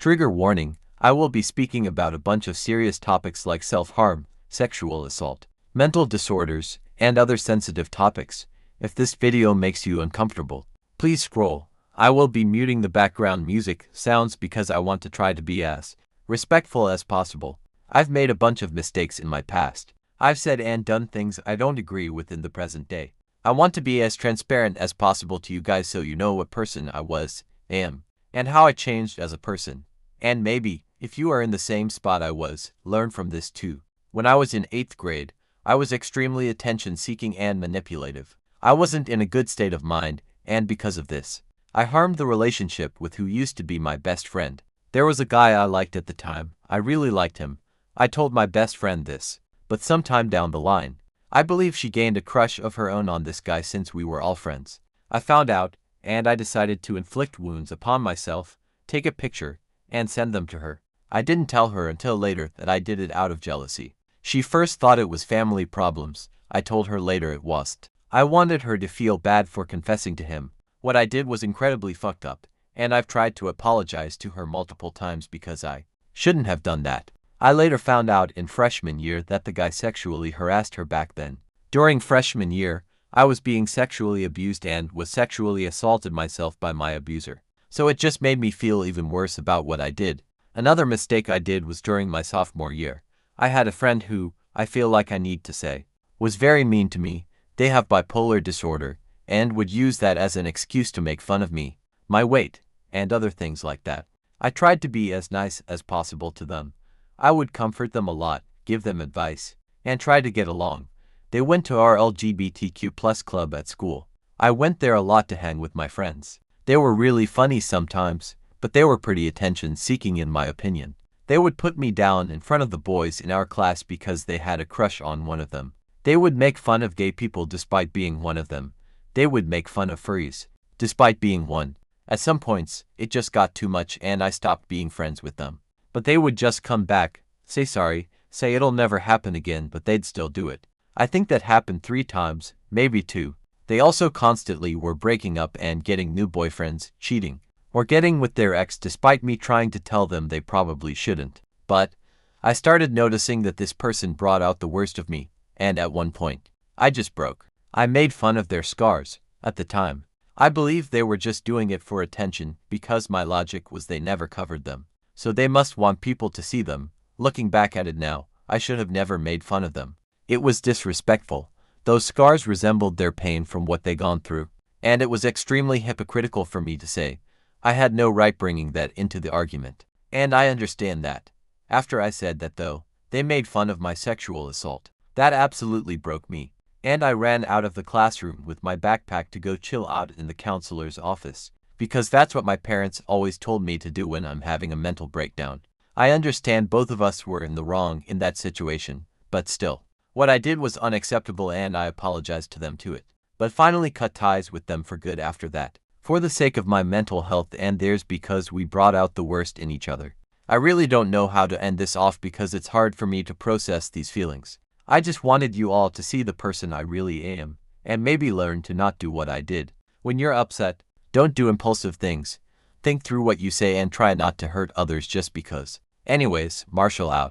Trigger warning, I will be speaking about a bunch of serious topics like self-harm, sexual assault, mental disorders, and other sensitive topics. If this video makes you uncomfortable, please scroll. I will be muting the background music sounds because I want to try to be as respectful as possible. I've made a bunch of mistakes in my past. I've said and done things I don't agree with in the present day. I want to be as transparent as possible to you guys so you know what person I was, am, and how I changed as a person. And maybe, if you are in the same spot I was, learn from this too. When I was in 8th grade, I was extremely attention-seeking and manipulative. I wasn't in a good state of mind, and because of this, I harmed the relationship with who used to be my best friend. There was a guy I liked at the time. I really liked him. I told my best friend this, but sometime down the line, I believe she gained a crush of her own on this guy since we were all friends. I found out, and I decided to inflict wounds upon myself, take a picture, and send them to her. I didn't tell her until later that I did it out of jealousy. She first thought it was family problems. I told her later it wasn't. I wanted her to feel bad for confessing to him. What I did was incredibly fucked up, and I've tried to apologize to her multiple times because I shouldn't have done that. I later found out in freshman year that the guy sexually harassed her back then. During freshman year, I was being sexually abused and was sexually assaulted myself by my abuser. So it just made me feel even worse about what I did. Another mistake I did was during my sophomore year. I had a friend who, I feel like I need to say, was very mean to me. They have bipolar disorder, and would use that as an excuse to make fun of me, my weight, and other things like that. I tried to be as nice as possible to them. I would comfort them a lot, give them advice, and try to get along. They went to our LGBTQ+ club at school. I went there a lot to hang with my friends. They were really funny sometimes, but they were pretty attention-seeking in my opinion. They would put me down in front of the boys in our class because they had a crush on one of them. They would make fun of gay people despite being one of them. They would make fun of furries, despite being one. At some points, it just got too much and I stopped being friends with them. But they would just come back, say sorry, say it'll never happen again, but they'd still do it. I think that happened 3 times, maybe 2. They also constantly were breaking up and getting new boyfriends, cheating, or getting with their ex despite me trying to tell them they probably shouldn't. But I started noticing that this person brought out the worst of me, and at one point, I just broke. I made fun of their scars. At the time, I believed they were just doing it for attention because my logic was they never covered them. So they must want people to see them. Looking back at it now, I should have never made fun of them. It was disrespectful. Those scars resembled their pain from what they gone through, and it was extremely hypocritical for me to say. I had no right bringing that into the argument. And I understand that. After I said that though, they made fun of my sexual assault. That absolutely broke me. And I ran out of the classroom with my backpack to go chill out in the counselor's office, because that's what my parents always told me to do when I'm having a mental breakdown. I understand both of us were in the wrong in that situation, but still. What I did was unacceptable and I apologized to them to it, but finally cut ties with them for good after that, for the sake of my mental health and theirs because we brought out the worst in each other. I really don't know how to end this off because it's hard for me to process these feelings. I just wanted you all to see the person I really am, and maybe learn to not do what I did. When you're upset, don't do impulsive things. Think through what you say and try not to hurt others just because. Anyways, Marshall out.